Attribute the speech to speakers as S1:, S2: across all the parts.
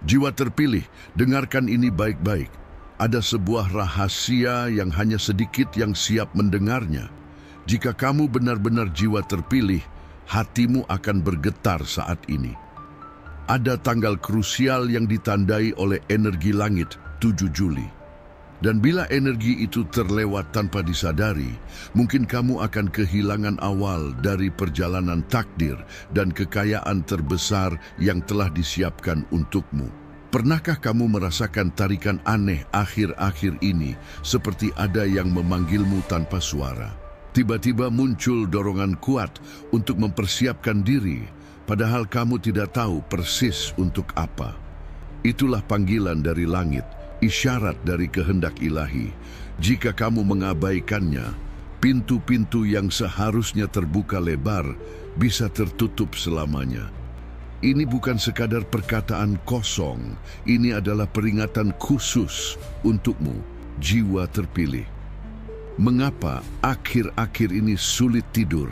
S1: Jiwa terpilih, dengarkan ini baik-baik. Ada sebuah rahasia yang hanya sedikit yang siap mendengarnya. Jika kamu benar-benar jiwa terpilih, hatimu akan bergetar saat ini. Ada tanggal krusial yang ditandai oleh energi langit, 7 Juli. Dan bila energi itu terlewat tanpa disadari, mungkin kamu akan kehilangan awal dari perjalanan takdir dan kekayaan terbesar yang telah disiapkan untukmu. Pernahkah kamu merasakan tarikan aneh akhir-akhir ini, seperti ada yang memanggilmu tanpa suara? Tiba-tiba muncul dorongan kuat untuk mempersiapkan diri, padahal kamu tidak tahu persis untuk apa. Itulah panggilan dari langit, isyarat dari kehendak ilahi. Jika kamu mengabaikannya, pintu-pintu yang seharusnya terbuka lebar bisa tertutup selamanya. Ini bukan sekadar perkataan kosong, ini adalah peringatan khusus untukmu, jiwa terpilih. Mengapa akhir-akhir ini sulit tidur?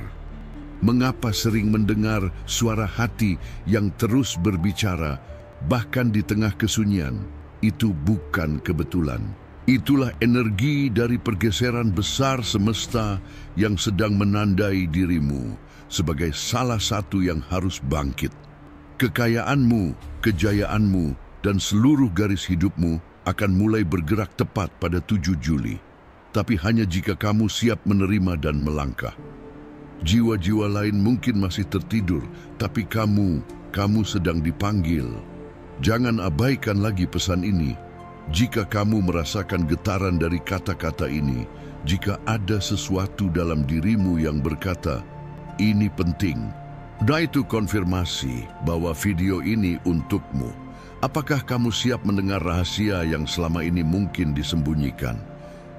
S1: Mengapa sering mendengar suara hati yang terus berbicara, bahkan di tengah kesunyian? Itu bukan kebetulan. Itulah energi dari pergeseran besar semesta yang sedang menandai dirimu sebagai salah satu yang harus bangkit. Kekayaanmu, kejayaanmu, dan seluruh garis hidupmu akan mulai bergerak tepat pada 7 Juli. Tapi hanya jika kamu siap menerima dan melangkah. Jiwa-jiwa lain mungkin masih tertidur, tapi kamu sedang dipanggil. Jangan abaikan lagi pesan ini. Jika kamu merasakan getaran dari kata-kata ini, jika ada sesuatu dalam dirimu yang berkata, ini penting, nah itu konfirmasi bahwa video ini untukmu. Apakah kamu siap mendengar rahasia yang selama ini mungkin disembunyikan?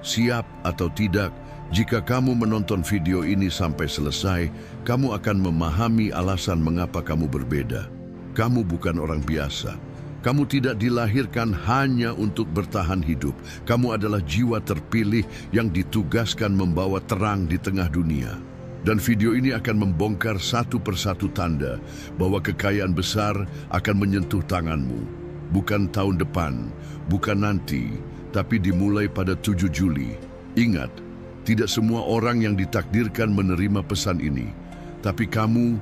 S1: Siap atau tidak, jika kamu menonton video ini sampai selesai, kamu akan memahami alasan mengapa kamu berbeda. Kamu bukan orang biasa. Kamu tidak dilahirkan hanya untuk bertahan hidup. Kamu adalah jiwa terpilih yang ditugaskan membawa terang di tengah dunia. Dan video ini akan membongkar satu persatu tanda bahwa kekayaan besar akan menyentuh tanganmu. Bukan tahun depan, bukan nanti, tapi dimulai pada 7 Juli. Ingat, tidak semua orang yang ditakdirkan menerima pesan ini. Tapi kamu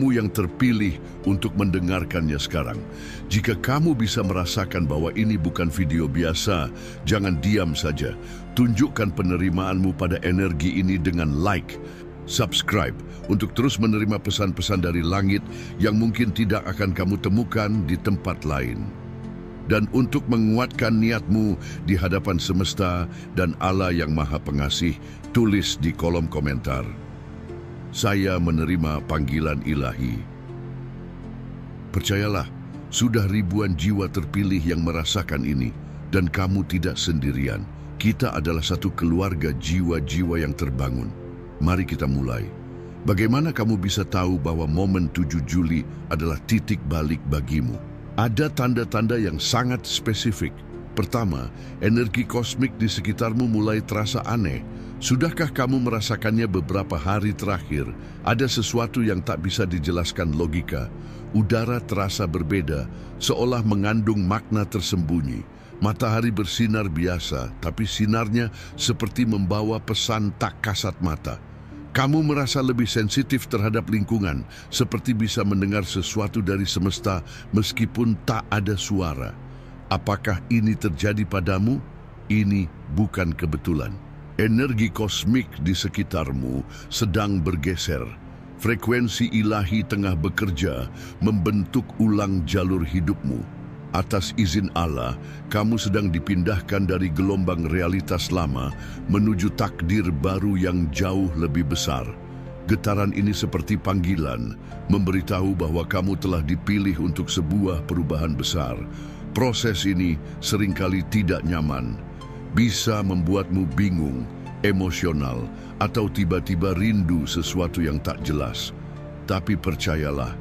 S1: yang terpilih untuk mendengarkannya sekarang. Jika kamu bisa merasakan bahwa ini bukan video biasa, jangan diam saja. Tunjukkan penerimaanmu pada energi ini dengan like, subscribe, untuk terus menerima pesan-pesan dari langit yang mungkin tidak akan kamu temukan di tempat lain. Dan untuk menguatkan niatmu di hadapan semesta dan Allah yang Maha Pengasih, tulis di kolom komentar, saya menerima panggilan ilahi. Percayalah, sudah ribuan jiwa terpilih yang merasakan ini, dan kamu tidak sendirian. Kita adalah satu keluarga jiwa-jiwa yang terbangun. Mari kita mulai. Bagaimana kamu bisa tahu bahwa momen 7 Juli adalah titik balik bagimu? Ada tanda-tanda yang sangat spesifik. Pertama, energi kosmik di sekitarmu mulai terasa aneh. Sudahkah kamu merasakannya beberapa hari terakhir? Ada sesuatu yang tak bisa dijelaskan logika. Udara terasa berbeda, seolah mengandung makna tersembunyi. Matahari bersinar biasa, tapi sinarnya seperti membawa pesan tak kasat mata. Kamu merasa lebih sensitif terhadap lingkungan, seperti bisa mendengar sesuatu dari semesta meskipun tak ada suara. Apakah ini terjadi padamu? Ini bukan kebetulan. Energi kosmik di sekitarmu sedang bergeser. Frekuensi ilahi tengah bekerja membentuk ulang jalur hidupmu. Atas izin Allah, kamu sedang dipindahkan dari gelombang realitas lama menuju takdir baru yang jauh lebih besar. Getaran ini seperti panggilan, memberitahu bahwa kamu telah dipilih untuk sebuah perubahan besar. Proses ini seringkali tidak nyaman, bisa membuatmu bingung, emosional, atau tiba-tiba rindu sesuatu yang tak jelas. Tapi percayalah,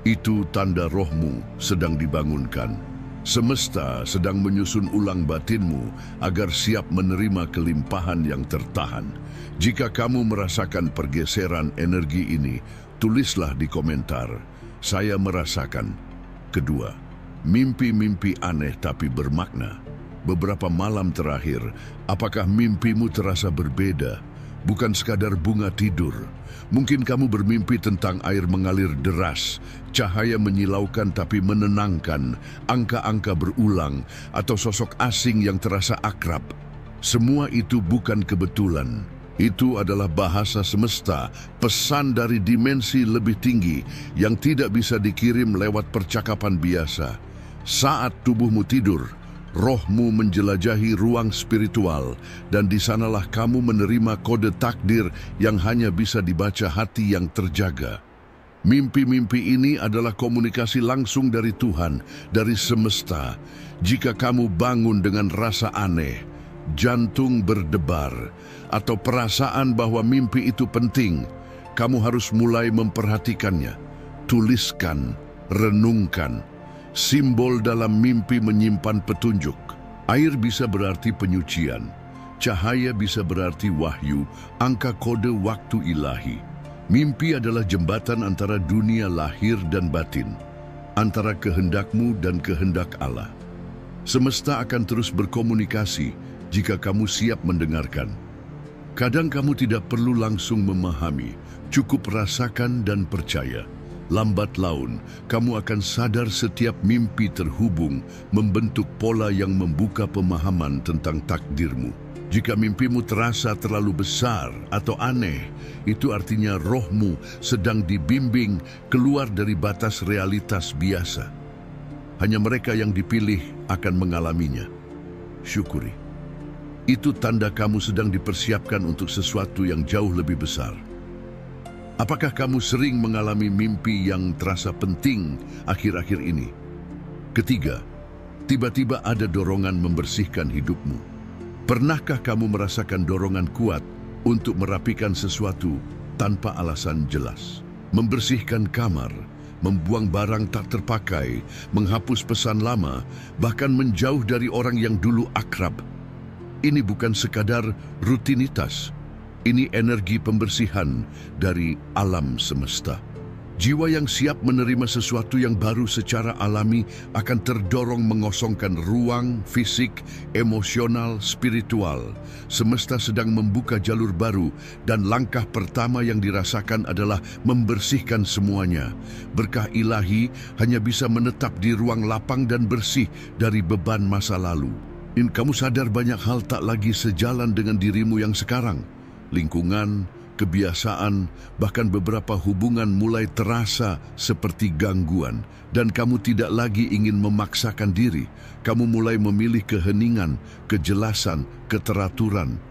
S1: itu tanda rohmu sedang dibangunkan. Semesta sedang menyusun ulang batinmu agar siap menerima kelimpahan yang tertahan. Jika kamu merasakan pergeseran energi ini, tulislah di komentar, saya merasakan. Kedua, Mimpi-mimpi aneh tapi bermakna. Beberapa malam terakhir, apakah mimpimu terasa berbeda? Bukan sekadar bunga tidur. Mungkin kamu bermimpi tentang air mengalir deras, cahaya menyilaukan tapi menenangkan, angka-angka berulang, atau sosok asing yang terasa akrab. Semua itu bukan kebetulan. Itu adalah bahasa semesta, pesan dari dimensi lebih tinggi yang tidak bisa dikirim lewat percakapan biasa. Saat tubuhmu tidur, rohmu menjelajahi ruang spiritual, dan di sanalah kamu menerima kode takdir yang hanya bisa dibaca hati yang terjaga. Mimpi-mimpi ini adalah komunikasi langsung dari Tuhan, dari semesta. Jika kamu bangun dengan rasa aneh, jantung berdebar, atau perasaan bahwa mimpi itu penting, kamu harus mulai memperhatikannya. Tuliskan, renungkan. Simbol dalam mimpi menyimpan petunjuk. Air bisa berarti penyucian, cahaya bisa berarti wahyu, angka kode waktu ilahi. Mimpi adalah jembatan antara dunia lahir dan batin, antara kehendakmu dan kehendak Allah. Semesta akan terus berkomunikasi jika kamu siap mendengarkan. Kadang kamu tidak perlu langsung memahami, cukup rasakan dan percaya. Lambat laun, kamu akan sadar setiap mimpi terhubung, membentuk pola yang membuka pemahaman tentang takdirmu. Jika mimpimu terasa terlalu besar atau aneh, itu artinya rohmu sedang dibimbing keluar dari batas realitas biasa. Hanya mereka yang dipilih akan mengalaminya. Syukuri. Itu tanda kamu sedang dipersiapkan untuk sesuatu yang jauh lebih besar. Apakah kamu sering mengalami mimpi yang terasa penting akhir-akhir ini? Ketiga, tiba-tiba ada dorongan membersihkan hidupmu. Pernahkah kamu merasakan dorongan kuat untuk merapikan sesuatu tanpa alasan jelas? Membersihkan kamar, membuang barang tak terpakai, menghapus pesan lama, bahkan menjauh dari orang yang dulu akrab. Ini bukan sekadar rutinitas. Ini energi pembersihan dari alam semesta. Jiwa yang siap menerima sesuatu yang baru secara alami akan terdorong mengosongkan ruang, fisik, emosional, spiritual. Semesta sedang membuka jalur baru dan langkah pertama yang dirasakan adalah membersihkan semuanya. Berkah ilahi hanya bisa menetap di ruang lapang dan bersih dari beban masa lalu. Kamu sadar banyak hal tak lagi sejalan dengan dirimu yang sekarang. Lingkungan, kebiasaan, bahkan beberapa hubungan mulai terasa seperti gangguan, dan kamu tidak lagi ingin memaksakan diri. Kamu mulai memilih keheningan, kejelasan, keteraturan.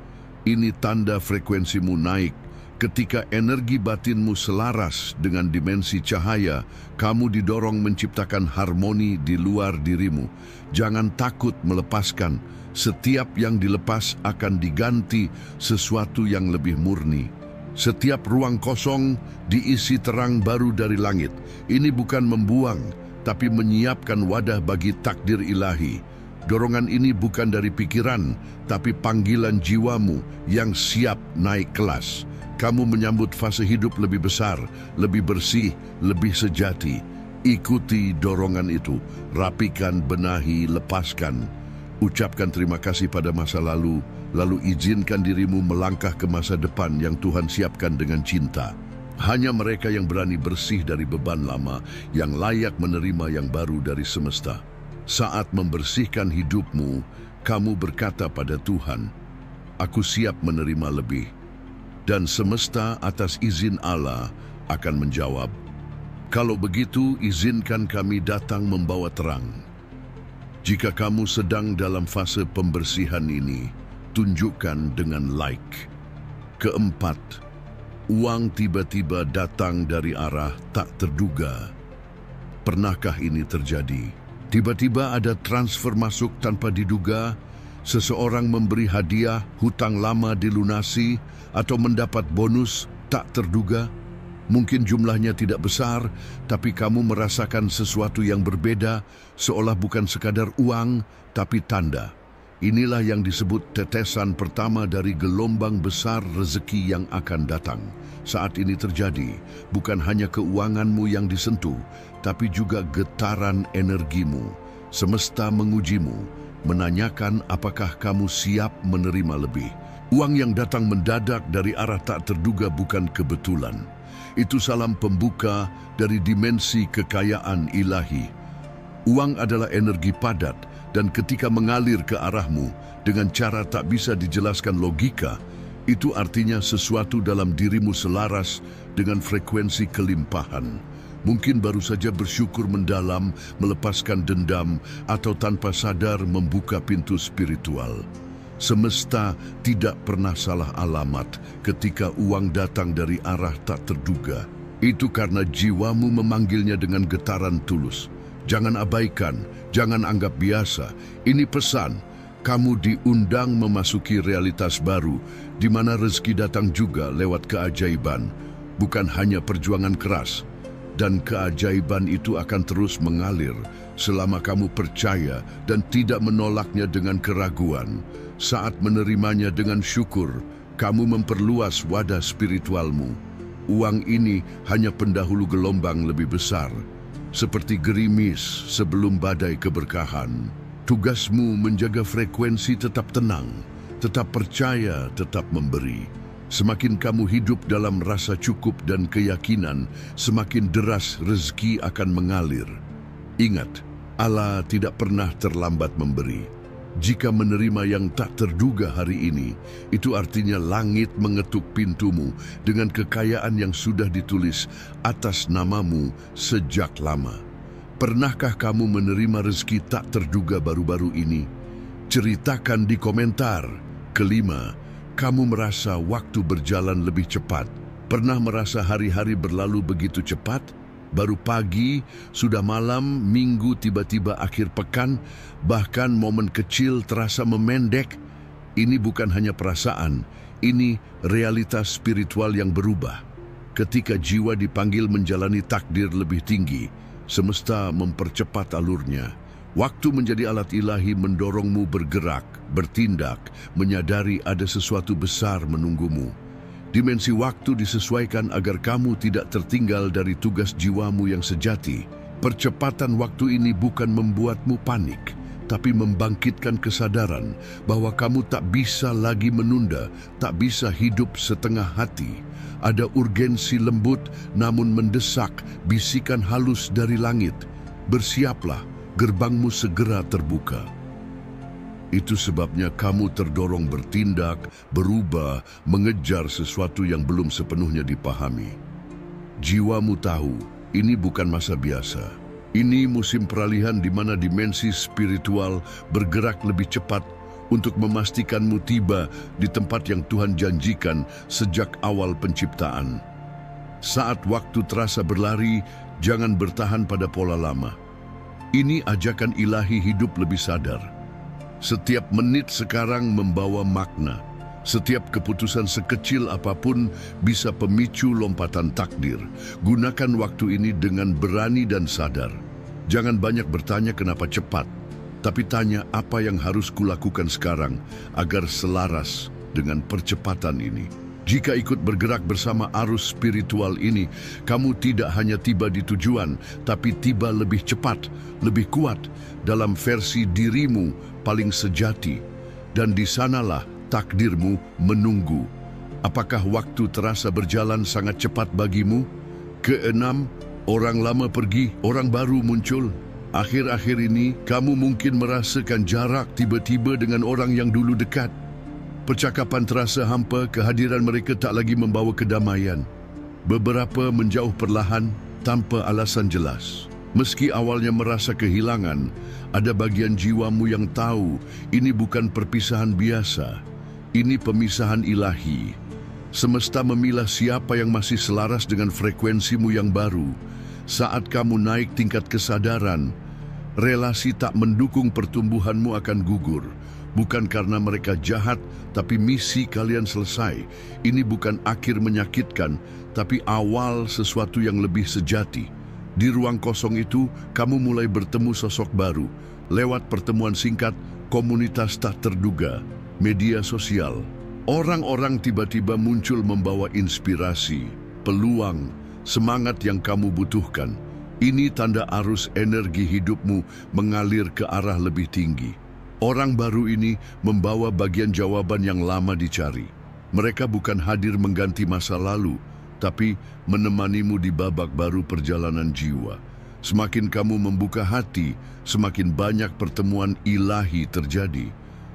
S1: Ini tanda frekuensimu naik. Ketika energi batinmu selaras dengan dimensi cahaya, kamu didorong menciptakan harmoni di luar dirimu. Jangan takut melepaskan. Setiap yang dilepas akan diganti sesuatu yang lebih murni. Setiap ruang kosong diisi terang baru dari langit. Ini bukan membuang, tapi menyiapkan wadah bagi takdir ilahi. Dorongan ini bukan dari pikiran, tapi panggilan jiwamu yang siap naik kelas. Kamu menyambut fase hidup lebih besar, lebih bersih, lebih sejati. Ikuti dorongan itu, rapikan, benahi, lepaskan. Ucapkan terima kasih pada masa lalu, lalu izinkan dirimu melangkah ke masa depan yang Tuhan siapkan dengan cinta. Hanya mereka yang berani bersih dari beban lama, yang layak menerima yang baru dari semesta. Saat membersihkan hidupmu, kamu berkata pada Tuhan, "Aku siap menerima lebih." Dan semesta atas izin Allah akan menjawab, "Kalau begitu, izinkan kami datang membawa terang." Jika kamu sedang dalam fase pembersihan ini, tunjukkan dengan like. Keempat, uang tiba-tiba datang dari arah tak terduga. Pernahkah ini terjadi? Tiba-tiba ada transfer masuk tanpa diduga, seseorang memberi hadiah, hutang lama dilunasi, atau mendapat bonus tak terduga. Mungkin jumlahnya tidak besar, tapi kamu merasakan sesuatu yang berbeda, seolah bukan sekadar uang, tapi tanda. Inilah yang disebut tetesan pertama dari gelombang besar rezeki yang akan datang. Saat ini terjadi, bukan hanya keuanganmu yang disentuh, tapi juga getaran energimu. Semesta mengujimu, menanyakan apakah kamu siap menerima lebih. Uang yang datang mendadak dari arah tak terduga bukan kebetulan. Itu salam pembuka dari dimensi kekayaan ilahi. Uang adalah energi padat dan ketika mengalir ke arahmu dengan cara tak bisa dijelaskan logika, itu artinya sesuatu dalam dirimu selaras dengan frekuensi kelimpahan. Mungkin baru saja bersyukur mendalam, melepaskan dendam, atau tanpa sadar membuka pintu spiritual. Semesta tidak pernah salah alamat ketika uang datang dari arah tak terduga. Itu karena jiwamu memanggilnya dengan getaran tulus. Jangan abaikan, jangan anggap biasa. Ini pesan, kamu diundang memasuki realitas baru, di mana rezeki datang juga lewat keajaiban, bukan hanya perjuangan keras. Dan keajaiban itu akan terus mengalir selama kamu percaya dan tidak menolaknya dengan keraguan. Saat menerimanya dengan syukur, kamu memperluas wadah spiritualmu. Uang ini hanya pendahulu gelombang lebih besar, seperti gerimis sebelum badai keberkahan. Tugasmu menjaga frekuensi tetap tenang, tetap percaya, tetap memberi. Semakin kamu hidup dalam rasa cukup dan keyakinan, semakin deras rezeki akan mengalir. Ingat, Allah tidak pernah terlambat memberi. Jika menerima yang tak terduga hari ini, itu artinya langit mengetuk pintumu dengan kekayaan yang sudah ditulis atas namamu sejak lama. Pernahkah kamu menerima rezeki tak terduga baru-baru ini? Ceritakan di komentar. Kelima, kamu merasa waktu berjalan lebih cepat? Pernah merasa hari-hari berlalu begitu cepat? Baru pagi, sudah malam, minggu tiba-tiba akhir pekan, bahkan momen kecil terasa memendek. Ini bukan hanya perasaan, ini realitas spiritual yang berubah. Ketika jiwa dipanggil menjalani takdir lebih tinggi, semesta mempercepat alurnya. Waktu menjadi alat ilahi mendorongmu bergerak, bertindak, menyadari ada sesuatu besar menunggumu. Dimensi waktu disesuaikan agar kamu tidak tertinggal dari tugas jiwamu yang sejati. Percepatan waktu ini bukan membuatmu panik, tapi membangkitkan kesadaran bahwa kamu tak bisa lagi menunda, tak bisa hidup setengah hati. Ada urgensi lembut namun mendesak, bisikan halus dari langit. Bersiaplah, gerbangmu segera terbuka. Itu sebabnya kamu terdorong bertindak, berubah, mengejar sesuatu yang belum sepenuhnya dipahami. Jiwamu tahu, ini bukan masa biasa. Ini musim peralihan di mana dimensi spiritual bergerak lebih cepat untuk memastikanmu tiba di tempat yang Tuhan janjikan sejak awal penciptaan. Saat waktu terasa berlari, jangan bertahan pada pola lama. Ini ajakan ilahi hidup lebih sadar. Setiap menit sekarang membawa makna. Setiap keputusan sekecil apapun bisa pemicu lompatan takdir. Gunakan waktu ini dengan berani dan sadar. Jangan banyak bertanya kenapa cepat, tapi tanya apa yang harus kulakukan sekarang agar selaras dengan percepatan ini. Jika ikut bergerak bersama arus spiritual ini, kamu tidak hanya tiba di tujuan, tapi tiba lebih cepat, lebih kuat dalam versi dirimu paling sejati. Dan di sanalah takdirmu menunggu. Apakah waktu terasa berjalan sangat cepat bagimu? Keenam, orang lama pergi, orang baru muncul. Akhir-akhir ini, kamu mungkin merasakan jarak tiba-tiba dengan orang yang dulu dekat. Percakapan terasa hampa, kehadiran mereka tak lagi membawa kedamaian. Beberapa menjauh perlahan tanpa alasan jelas. Meski awalnya merasa kehilangan, ada bagian jiwamu yang tahu ini bukan perpisahan biasa. Ini pemisahan ilahi. Semesta memilah siapa yang masih selaras dengan frekuensimu yang baru. Saat kamu naik tingkat kesadaran, relasi tak mendukung pertumbuhanmu akan gugur. Bukan karena mereka jahat, tapi misi kalian selesai. Ini bukan akhir menyakitkan, tapi awal sesuatu yang lebih sejati. Di ruang kosong itu, kamu mulai bertemu sosok baru. Lewat pertemuan singkat, komunitas tak terduga, media sosial. Orang-orang tiba-tiba muncul membawa inspirasi, peluang, semangat yang kamu butuhkan. Ini tanda arus energi hidupmu mengalir ke arah lebih tinggi. Orang baru ini membawa bagian jawaban yang lama dicari. Mereka bukan hadir mengganti masa lalu, tapi menemanimu di babak baru perjalanan jiwa. Semakin kamu membuka hati, semakin banyak pertemuan ilahi terjadi.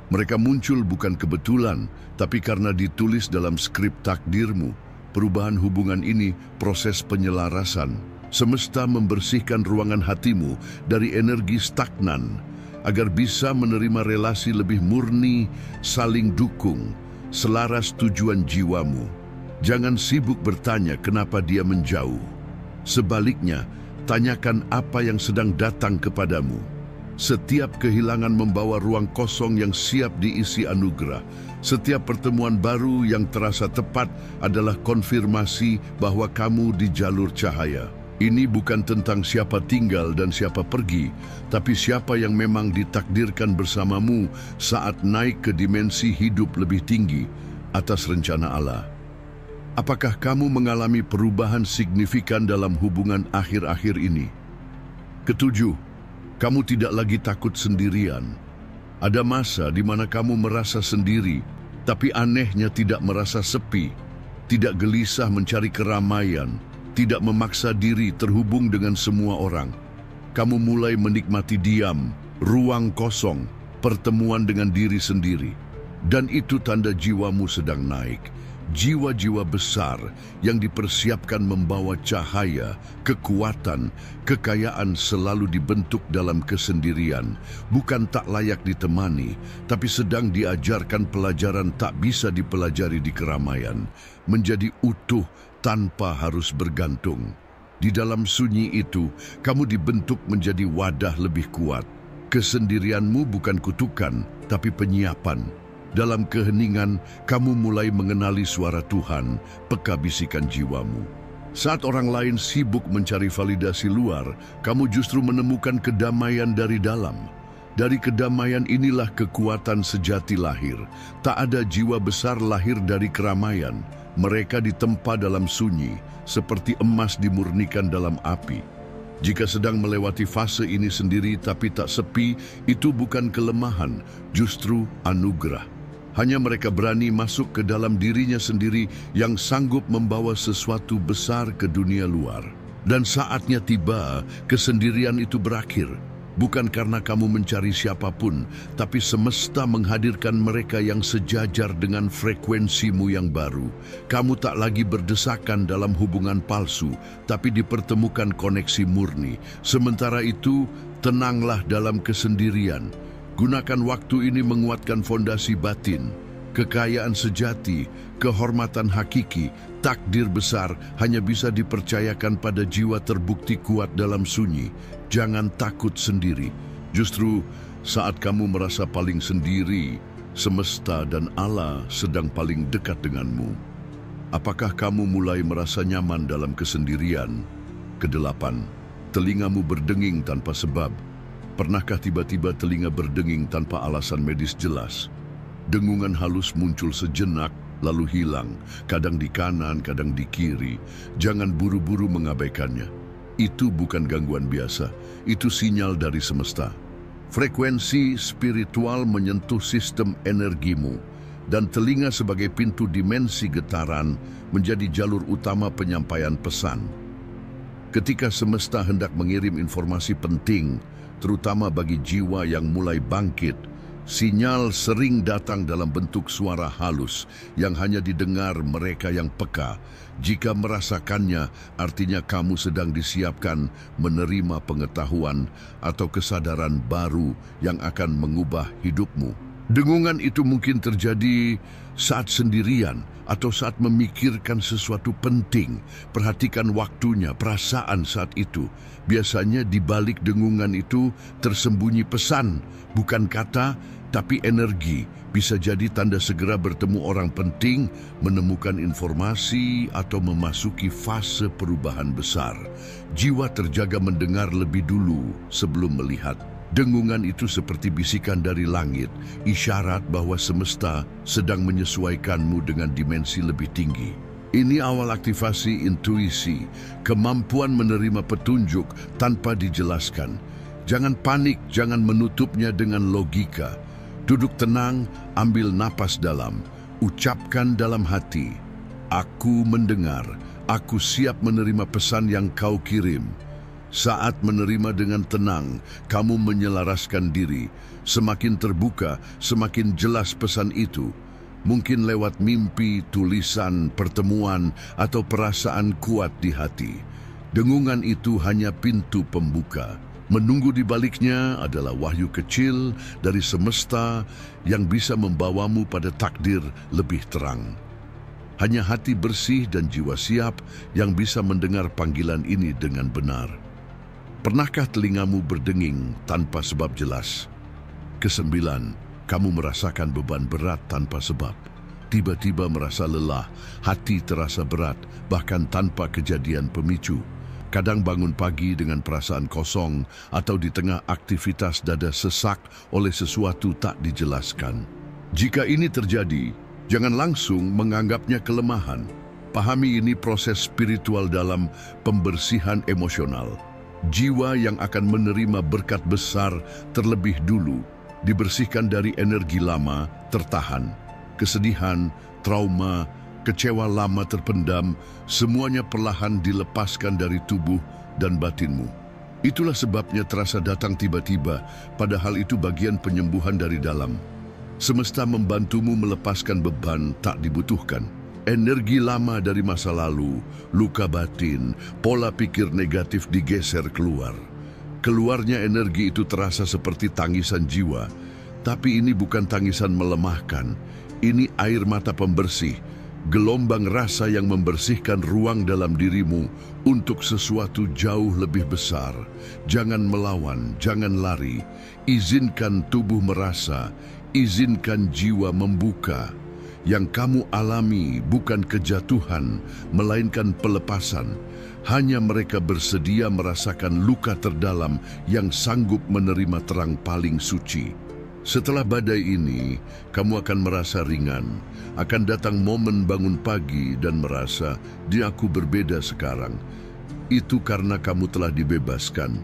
S1: Mereka muncul bukan kebetulan, tapi karena ditulis dalam skrip takdirmu. Perubahan hubungan ini proses penyelarasan. Semesta membersihkan ruangan hatimu dari energi stagnan agar bisa menerima relasi lebih murni, saling dukung, selaras tujuan jiwamu. Jangan sibuk bertanya kenapa dia menjauh. Sebaliknya, tanyakan apa yang sedang datang kepadamu. Setiap kehilangan membawa ruang kosong yang siap diisi anugerah. Setiap pertemuan baru yang terasa tepat adalah konfirmasi bahwa kamu di jalur cahaya. Ini bukan tentang siapa tinggal dan siapa pergi, tapi siapa yang memang ditakdirkan bersamamu saat naik ke dimensi hidup lebih tinggi atas rencana Allah. Apakah kamu mengalami perubahan signifikan dalam hubungan akhir-akhir ini? Ketujuh, kamu tidak lagi takut sendirian. Ada masa di mana kamu merasa sendiri, tapi anehnya tidak merasa sepi, tidak gelisah mencari keramaian, tidak memaksa diri terhubung dengan semua orang. Kamu mulai menikmati diam, ruang kosong, pertemuan dengan diri sendiri. Dan itu tanda jiwamu sedang naik. Jiwa-jiwa besar yang dipersiapkan membawa cahaya, kekuatan, kekayaan selalu dibentuk dalam kesendirian. Bukan tak layak ditemani, tapi sedang diajarkan pelajaran tak bisa dipelajari di keramaian. Menjadi utuh tanpa harus bergantung. Di dalam sunyi itu, kamu dibentuk menjadi wadah lebih kuat. Kesendirianmu bukan kutukan, tapi penyiapan. Dalam keheningan, kamu mulai mengenali suara Tuhan, peka bisikan jiwamu. Saat orang lain sibuk mencari validasi luar, kamu justru menemukan kedamaian dari dalam. Dari kedamaian inilah kekuatan sejati lahir. Tak ada jiwa besar lahir dari keramaian. Mereka ditempa dalam sunyi, seperti emas dimurnikan dalam api. Jika sedang melewati fase ini sendiri tapi tak sepi, itu bukan kelemahan, justru anugerah. Hanya mereka berani masuk ke dalam dirinya sendiri yang sanggup membawa sesuatu besar ke dunia luar. Dan saatnya tiba, kesendirian itu berakhir. Bukan karena kamu mencari siapapun, tapi semesta menghadirkan mereka yang sejajar dengan frekuensimu yang baru. Kamu tak lagi berdesakan dalam hubungan palsu, tapi dipertemukan koneksi murni. Sementara itu, tenanglah dalam kesendirian. Gunakan waktu ini menguatkan fondasi batin, kekayaan sejati, kehormatan hakiki, takdir besar hanya bisa dipercayakan pada jiwa terbukti kuat dalam sunyi. Jangan takut sendiri. Justru saat kamu merasa paling sendiri, semesta dan Allah sedang paling dekat denganmu. Apakah kamu mulai merasa nyaman dalam kesendirian? Kedelapan, telingamu berdenging tanpa sebab. Pernahkah tiba-tiba telinga berdenging tanpa alasan medis jelas? Dengungan halus muncul sejenak, lalu hilang, kadang di kanan, kadang di kiri. Jangan buru-buru mengabaikannya. Itu bukan gangguan biasa, itu sinyal dari semesta. Frekuensi spiritual menyentuh sistem energimu, dan telinga sebagai pintu dimensi getaran menjadi jalur utama penyampaian pesan. Ketika semesta hendak mengirim informasi penting, terutama bagi jiwa yang mulai bangkit, sinyal sering datang dalam bentuk suara halus yang hanya didengar mereka yang peka. Jika merasakannya, artinya kamu sedang disiapkan menerima pengetahuan atau kesadaran baru yang akan mengubah hidupmu. Dengungan itu mungkin terjadi saat sendirian atau saat memikirkan sesuatu penting. Perhatikan waktunya, perasaan saat itu. Biasanya di balik dengungan itu tersembunyi pesan, bukan kata, tapi energi. Bisa jadi tanda segera bertemu orang penting, menemukan informasi, atau memasuki fase perubahan besar. Jiwa terjaga mendengar lebih dulu sebelum melihat. Dengungan itu seperti bisikan dari langit, isyarat bahwa semesta sedang menyesuaikanmu dengan dimensi lebih tinggi. Ini awal aktivasi intuisi, kemampuan menerima petunjuk tanpa dijelaskan. Jangan panik, jangan menutupnya dengan logika. Duduk tenang, ambil napas dalam, ucapkan dalam hati, "Aku mendengar, aku siap menerima pesan yang kau kirim." Saat menerima dengan tenang, kamu menyelaraskan diri. Semakin terbuka, semakin jelas pesan itu. Mungkin lewat mimpi, tulisan, pertemuan, atau perasaan kuat di hati. Dengungan itu hanya pintu pembuka. Menunggu di baliknya adalah wahyu kecil dari semesta yang bisa membawamu pada takdir lebih terang. Hanya hati bersih dan jiwa siap yang bisa mendengar panggilan ini dengan benar. Pernahkah telingamu berdenging tanpa sebab jelas? Kesembilan, kamu merasakan beban berat tanpa sebab. Tiba-tiba merasa lelah, hati terasa berat, bahkan tanpa kejadian pemicu. Kadang bangun pagi dengan perasaan kosong atau di tengah aktivitas dada sesak oleh sesuatu tak dijelaskan. Jika ini terjadi, jangan langsung menganggapnya kelemahan. Pahami ini proses spiritual dalam pembersihan emosional. Jiwa yang akan menerima berkat besar terlebih dulu dibersihkan dari energi lama tertahan. Kesedihan, trauma, kecewa lama terpendam, semuanya perlahan dilepaskan dari tubuh dan batinmu. Itulah sebabnya terasa datang tiba-tiba, padahal itu bagian penyembuhan dari dalam. Semesta membantumu melepaskan beban tak dibutuhkan. Energi lama dari masa lalu, luka batin, pola pikir negatif digeser keluar. Keluarnya energi itu terasa seperti tangisan jiwa, tapi ini bukan tangisan melemahkan. Ini air mata pembersih, gelombang rasa yang membersihkan ruang dalam dirimu untuk sesuatu jauh lebih besar. Jangan melawan, jangan lari. Izinkan tubuh merasa, izinkan jiwa membuka. Yang kamu alami bukan kejatuhan, melainkan pelepasan. Hanya mereka bersedia merasakan luka terdalam yang sanggup menerima terang paling suci. Setelah badai ini, kamu akan merasa ringan. Akan datang momen bangun pagi dan merasa, "Di aku berbeda sekarang." Itu karena kamu telah dibebaskan.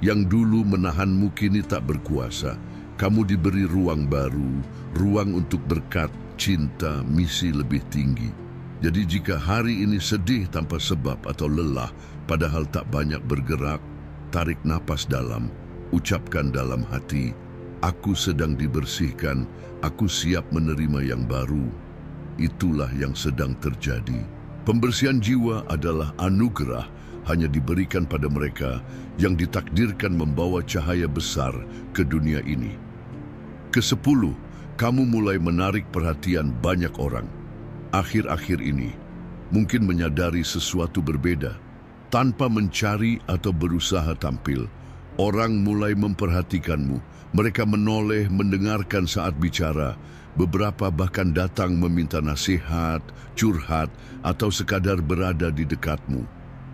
S1: Yang dulu menahanmu kini tak berkuasa. Kamu diberi ruang baru, ruang untuk berkat, cinta, misi lebih tinggi. Jadi jika hari ini sedih tanpa sebab atau lelah, padahal tak banyak bergerak, tarik napas dalam, ucapkan dalam hati, "Aku sedang dibersihkan, aku siap menerima yang baru." Itulah yang sedang terjadi. Pembersihan jiwa adalah anugerah hanya diberikan pada mereka yang ditakdirkan membawa cahaya besar ke dunia ini. Kesepuluh, kamu mulai menarik perhatian banyak orang. Akhir-akhir ini, mungkin menyadari sesuatu berbeda. Tanpa mencari atau berusaha tampil, orang mulai memperhatikanmu. Mereka menoleh, mendengarkan saat bicara. Beberapa bahkan datang meminta nasihat, curhat, atau sekadar berada di dekatmu.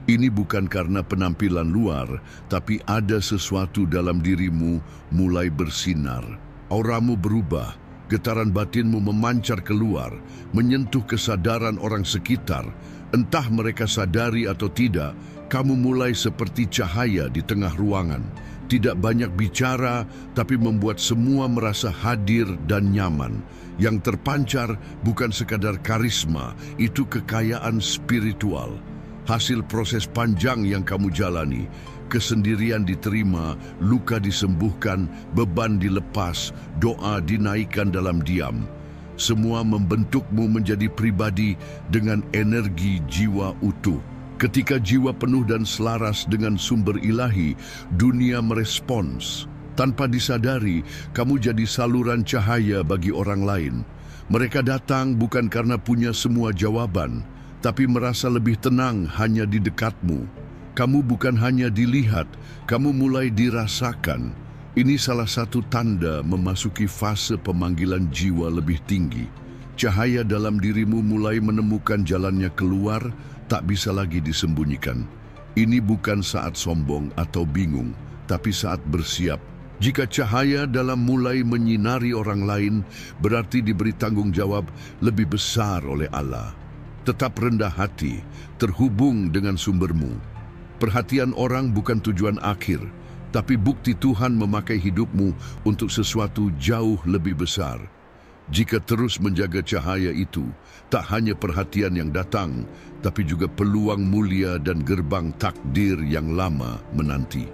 S1: Ini bukan karena penampilan luar, tapi ada sesuatu dalam dirimu mulai bersinar. Auramu berubah. Getaran batinmu memancar keluar, menyentuh kesadaran orang sekitar. Entah mereka sadari atau tidak, kamu mulai seperti cahaya di tengah ruangan. Tidak banyak bicara, tapi membuat semua merasa hadir dan nyaman. Yang terpancar bukan sekadar karisma, itu kekayaan spiritual. Hasil proses panjang yang kamu jalani. Kesendirian diterima, luka disembuhkan, beban dilepas, doa dinaikkan dalam diam. Semua membentukmu menjadi pribadi dengan energi jiwa utuh. Ketika jiwa penuh dan selaras dengan sumber ilahi, dunia merespons. Tanpa disadari, kamu jadi saluran cahaya bagi orang lain. Mereka datang bukan karena punya semua jawaban, tapi merasa lebih tenang hanya di dekatmu. Kamu bukan hanya dilihat, kamu mulai dirasakan. Ini salah satu tanda memasuki fase pemanggilan jiwa lebih tinggi. Cahaya dalam dirimu mulai menemukan jalannya keluar, tak bisa lagi disembunyikan. Ini bukan saat sombong atau bingung, tapi saat bersiap. Jika cahaya dalam mulai menyinari orang lain, berarti diberi tanggung jawab lebih besar oleh Allah. Tetap rendah hati, terhubung dengan sumbermu. Perhatian orang bukan tujuan akhir, tapi bukti Tuhan memakai hidupmu untuk sesuatu jauh lebih besar. Jika terus menjaga cahaya itu, tak hanya perhatian yang datang, tapi juga peluang mulia dan gerbang takdir yang lama menanti.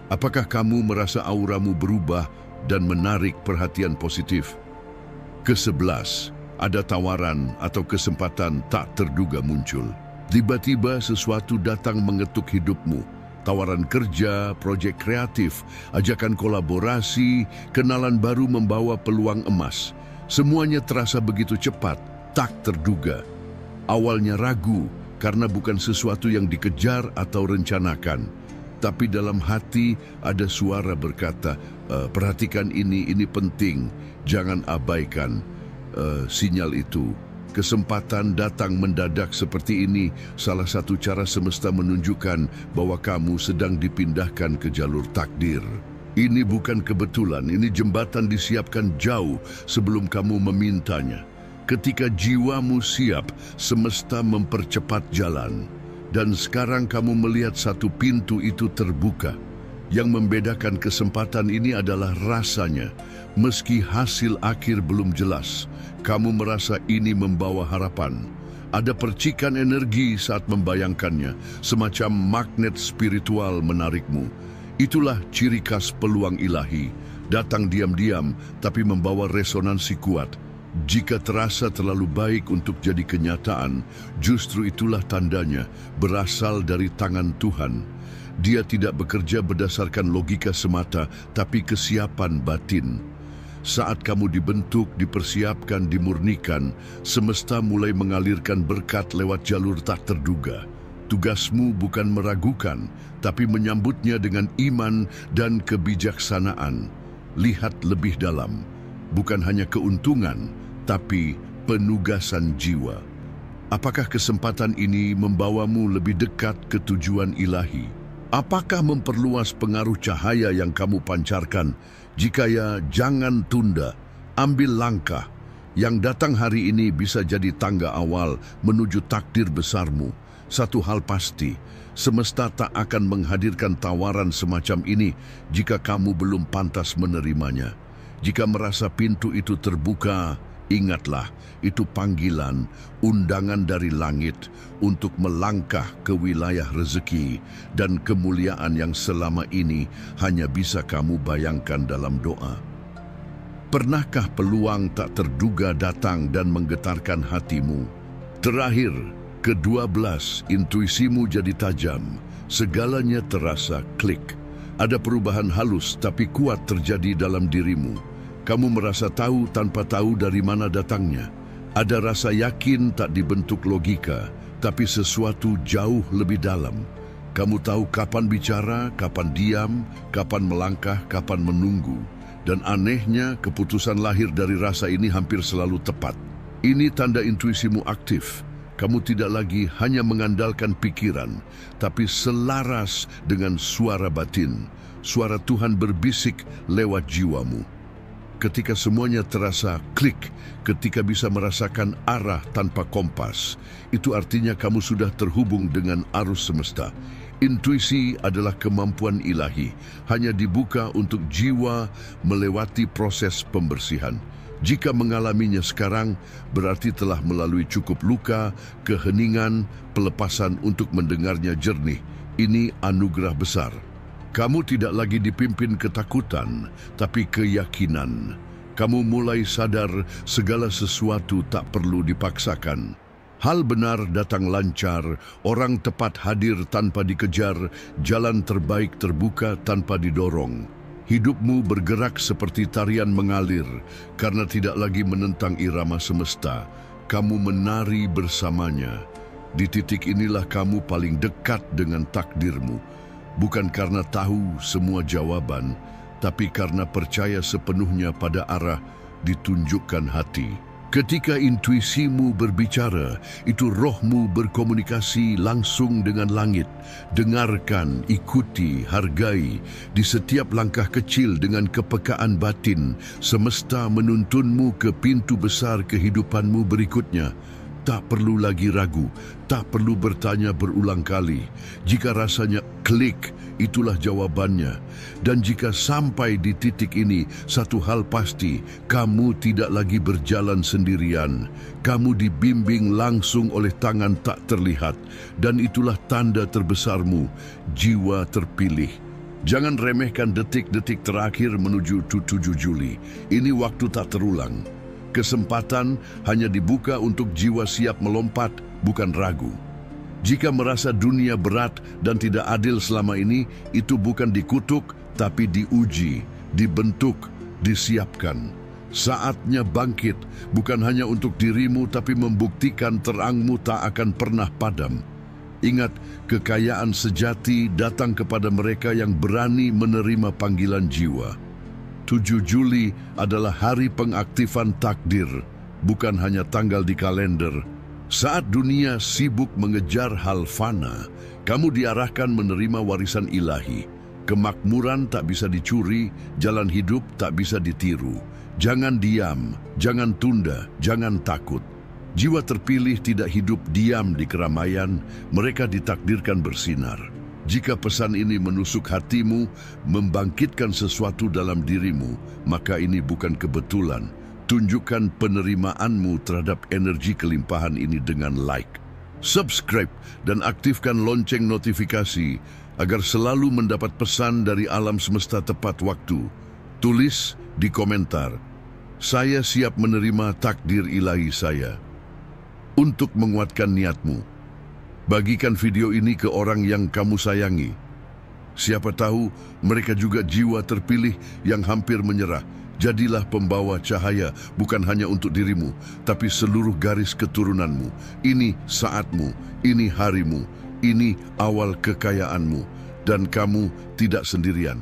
S1: Apakah kamu merasa auramu berubah dan menarik perhatian positif? Ke-11, ada tawaran atau kesempatan tak terduga muncul. Tiba-tiba sesuatu datang mengetuk hidupmu. Tawaran kerja, proyek kreatif, ajakan kolaborasi, kenalan baru membawa peluang emas. Semuanya terasa begitu cepat, tak terduga. Awalnya ragu karena bukan sesuatu yang dikejar atau rencanakan. Tapi dalam hati ada suara berkata, perhatikan ini penting, jangan abaikan sinyal itu. Kesempatan datang mendadak seperti ini, salah satu cara semesta menunjukkan bahwa kamu sedang dipindahkan ke jalur takdir. Ini bukan kebetulan, ini jembatan disiapkan jauh sebelum kamu memintanya. Ketika jiwamu siap, semesta mempercepat jalan. Dan sekarang kamu melihat satu pintu itu terbuka. Yang membedakan kesempatan ini adalah rasanya. Meski hasil akhir belum jelas, kamu merasa ini membawa harapan. Ada percikan energi saat membayangkannya, semacam magnet spiritual menarikmu. Itulah ciri khas peluang ilahi, datang diam-diam tapi membawa resonansi kuat. Jika terasa terlalu baik untuk jadi kenyataan, justru itulah tandanya berasal dari tangan Tuhan. Dia tidak bekerja berdasarkan logika semata, tapi kesiapan batin. Saat kamu dibentuk, dipersiapkan, dimurnikan, semesta mulai mengalirkan berkat lewat jalur tak terduga. Tugasmu bukan meragukan, tapi menyambutnya dengan iman dan kebijaksanaan. Lihat lebih dalam, bukan hanya keuntungan, tapi penugasan jiwa. Apakah kesempatan ini membawamu lebih dekat ke tujuan ilahi? Apakah memperluas pengaruh cahaya yang kamu pancarkan? Jika ya, jangan tunda, ambil langkah. Yang datang hari ini bisa jadi tangga awal menuju takdir besarmu. Satu hal pasti, semesta tak akan menghadirkan tawaran semacam ini jika kamu belum pantas menerimanya. Jika merasa pintu itu terbuka, ingatlah, itu panggilan, undangan dari langit untuk melangkah ke wilayah rezeki dan kemuliaan yang selama ini hanya bisa kamu bayangkan dalam doa. Pernahkah peluang tak terduga datang dan menggetarkan hatimu? Terakhir, ke-12, intuisimu jadi tajam, segalanya terasa klik. Ada perubahan halus tapi kuat terjadi dalam dirimu. Kamu merasa tahu tanpa tahu dari mana datangnya. Ada rasa yakin tak dibentuk logika, tapi sesuatu jauh lebih dalam. Kamu tahu kapan bicara, kapan diam, kapan melangkah, kapan menunggu. Dan anehnya, keputusan lahir dari rasa ini hampir selalu tepat. Ini tanda intuisimu aktif. Kamu tidak lagi hanya mengandalkan pikiran, tapi selaras dengan suara batin. Suara Tuhan berbisik lewat jiwamu. Ketika semuanya terasa klik, ketika bisa merasakan arah tanpa kompas, itu artinya kamu sudah terhubung dengan arus semesta. Intuisi adalah kemampuan ilahi, hanya dibuka untuk jiwa melewati proses pembersihan. Jika mengalaminya sekarang, berarti telah melalui cukup luka, keheningan, pelepasan untuk mendengarnya jernih. Ini anugerah besar. Kamu tidak lagi dipimpin ketakutan, tapi keyakinan. Kamu mulai sadar segala sesuatu tak perlu dipaksakan. Hal benar datang lancar, orang tepat hadir tanpa dikejar, jalan terbaik terbuka tanpa didorong. Hidupmu bergerak seperti tarian mengalir, karena tidak lagi menentang irama semesta. Kamu menari bersamanya. Di titik inilah kamu paling dekat dengan takdirmu. Bukan karena tahu semua jawaban, tapi karena percaya sepenuhnya pada arah ditunjukkan hati. Ketika intuisimu berbicara, itu rohmu berkomunikasi langsung dengan langit. Dengarkan, ikuti, hargai. Di setiap langkah kecil dengan kepekaan batin, semesta menuntunmu ke pintu besar kehidupanmu berikutnya. Tak perlu lagi ragu, tak perlu bertanya berulang kali. Jika rasanya klik, itulah jawabannya. Dan jika sampai di titik ini, satu hal pasti, kamu tidak lagi berjalan sendirian. Kamu dibimbing langsung oleh tangan tak terlihat. Dan itulah tanda terbesarmu, jiwa terpilih. Jangan remehkan detik-detik terakhir menuju 7 Juli. Ini waktu tak terulang. Kesempatan hanya dibuka untuk jiwa siap melompat, bukan ragu. Jika merasa dunia berat dan tidak adil selama ini, itu bukan dikutuk, tapi diuji, dibentuk, disiapkan. Saatnya bangkit, bukan hanya untuk dirimu, tapi membuktikan terangmu tak akan pernah padam. Ingat, kekayaan sejati datang kepada mereka yang berani menerima panggilan jiwa. 7 Juli adalah hari pengaktifan takdir, bukan hanya tanggal di kalender. Saat dunia sibuk mengejar hal fana, kamu diarahkan menerima warisan ilahi. Kemakmuran tak bisa dicuri, jalan hidup tak bisa ditiru. Jangan diam, jangan tunda, jangan takut. Jiwa terpilih tidak hidup diam di keramaian, mereka ditakdirkan bersinar. Jika pesan ini menusuk hatimu, membangkitkan sesuatu dalam dirimu, maka ini bukan kebetulan. Tunjukkan penerimaanmu terhadap energi kelimpahan ini dengan like, subscribe, dan aktifkan lonceng notifikasi agar selalu mendapat pesan dari alam semesta tepat waktu. Tulis di komentar, "Saya siap menerima takdir ilahi saya." Untuk menguatkan niatmu, bagikan video ini ke orang yang kamu sayangi. Siapa tahu mereka juga jiwa terpilih yang hampir menyerah. Jadilah pembawa cahaya bukan hanya untuk dirimu, tapi seluruh garis keturunanmu. Ini saatmu, ini harimu, ini awal kekayaanmu. Dan kamu tidak sendirian.